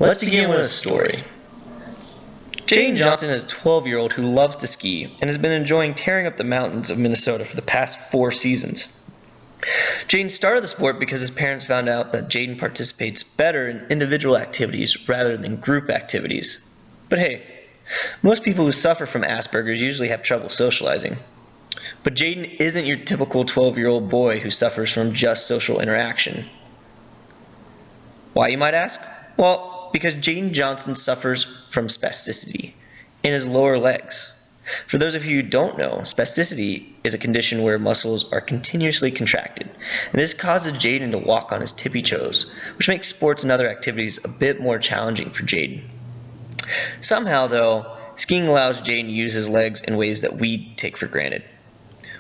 Let's begin with a story. Jaden Johnson is a 12-year-old who loves to ski and has been enjoying tearing up the mountains of Minnesota for the past 4 seasons. Jaden started the sport because his parents found out that Jaden participates better in individual activities rather than group activities. But hey, most people who suffer from Asperger's usually have trouble socializing. But Jaden isn't your typical 12-year-old boy who suffers from just social interaction. Why, you might ask? Well, because Jaden Johnson suffers from spasticity in his lower legs. For those of you who don't know, spasticity is a condition where muscles are continuously contracted, and this causes Jaden to walk on his tippy toes, which makes sports and other activities a bit more challenging for Jaden. Somehow, though, skiing allows Jaden to use his legs in ways that we take for granted,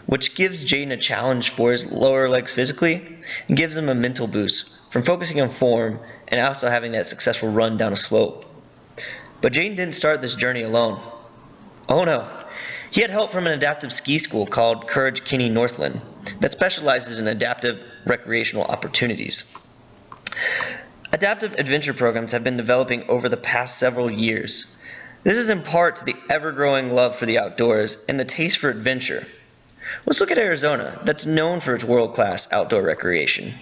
which gives Jaden a challenge for his lower legs physically and gives him a mental boost from focusing on form and also having that successful run down a slope. But Jaden didn't start this journey alone. Oh no, he had help from an adaptive ski school called Courage Kenny Northland that specializes in adaptive recreational opportunities. Adaptive adventure programs have been developing over the past several years. This is in part to the ever-growing love for the outdoors and the taste for adventure. Let's look at Arizona, that's known for its world-class outdoor recreation.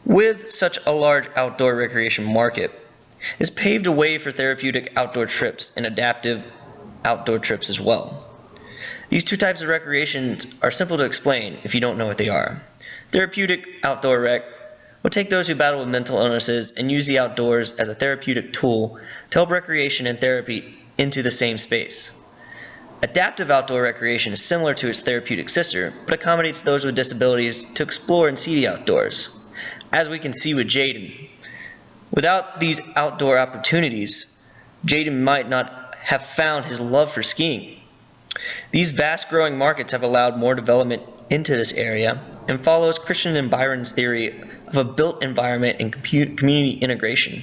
With such a large outdoor recreation market, it's paved a way for therapeutic outdoor trips and adaptive outdoor trips as well. These two types of recreation are simple to explain if you don't know what they are. Therapeutic outdoor rec will take those who battle with mental illnesses and use the outdoors as a therapeutic tool to help recreation and therapy into the same space. Adaptive outdoor recreation is similar to its therapeutic sister, but accommodates those with disabilities to explore and see the outdoors. As we can see with Jaden, without these outdoor opportunities, Jaden might not have found his love for skiing. These vast growing markets have allowed more development into this area and follows Christian and Byron's theory of a built environment and community integration.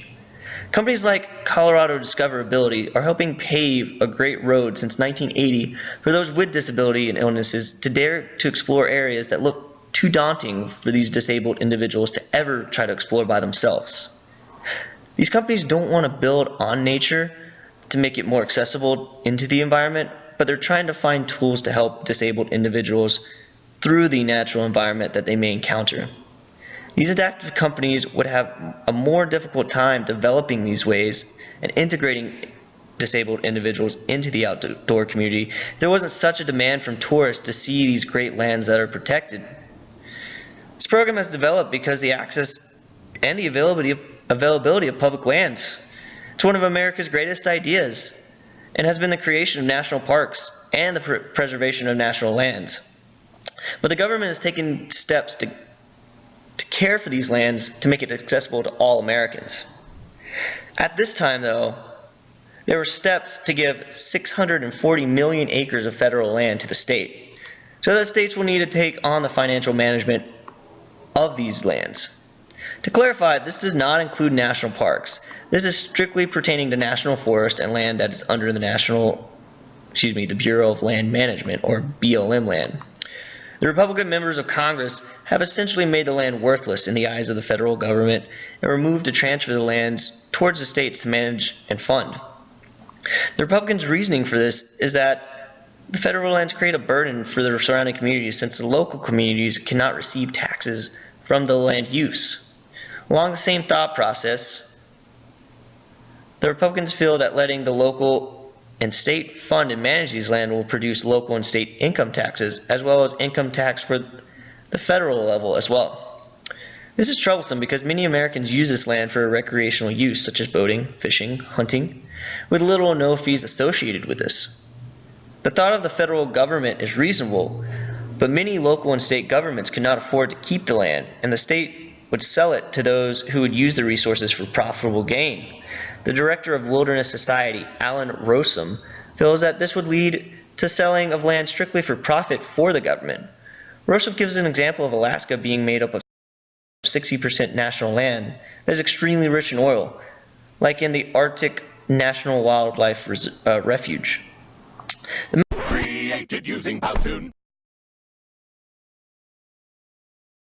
Companies like Colorado Discoverability are helping pave a great road since 1980 for those with disability and illnesses to dare to explore areas that look too daunting for these disabled individuals to ever try to explore by themselves. These companies don't want to build on nature to make it more accessible into the environment, but they're trying to find tools to help disabled individuals through the natural environment that they may encounter. These adaptive companies would have a more difficult time developing these ways and integrating disabled individuals into the outdoor community if there wasn't such a demand from tourists to see these great lands that are protected. This program has developed because the access and the availability of public lands. It's one of America's greatest ideas and has been the creation of national parks and the preservation of national lands. But the government has taken steps to care for these lands to make it accessible to all Americans. At this time, though, there were steps to give 640 million acres of federal land to the state. So the states will need to take on the financial management of these lands. To clarify, this does not include national parks. This is strictly pertaining to national forest and land that is under the Bureau of Land Management, or BLM land. The Republican members of Congress have essentially made the land worthless in the eyes of the federal government and were moved to transfer the lands towards the states to manage and fund. The Republicans' reasoning for this is that the federal lands create a burden for the surrounding communities since the local communities cannot receive taxes from the land use. Along the same thought process, the Republicans feel that letting the local and state fund and manage these land will produce local and state income taxes as well as income tax for the federal level as well. This is troublesome because many Americans use this land for recreational use such as boating, fishing, hunting, with little or no fees associated with this. The thought of the federal government is reasonable, but many local and state governments could not afford to keep the land, and the state would sell it to those who would use the resources for profitable gain. The director of Wilderness Society, Alan Rossum, feels that this would lead to selling of land strictly for profit for the government. Rossum gives an example of Alaska being made up of 60% national land that is extremely rich in oil, like in the Arctic National Wildlife Refuge. Created using Powtoon.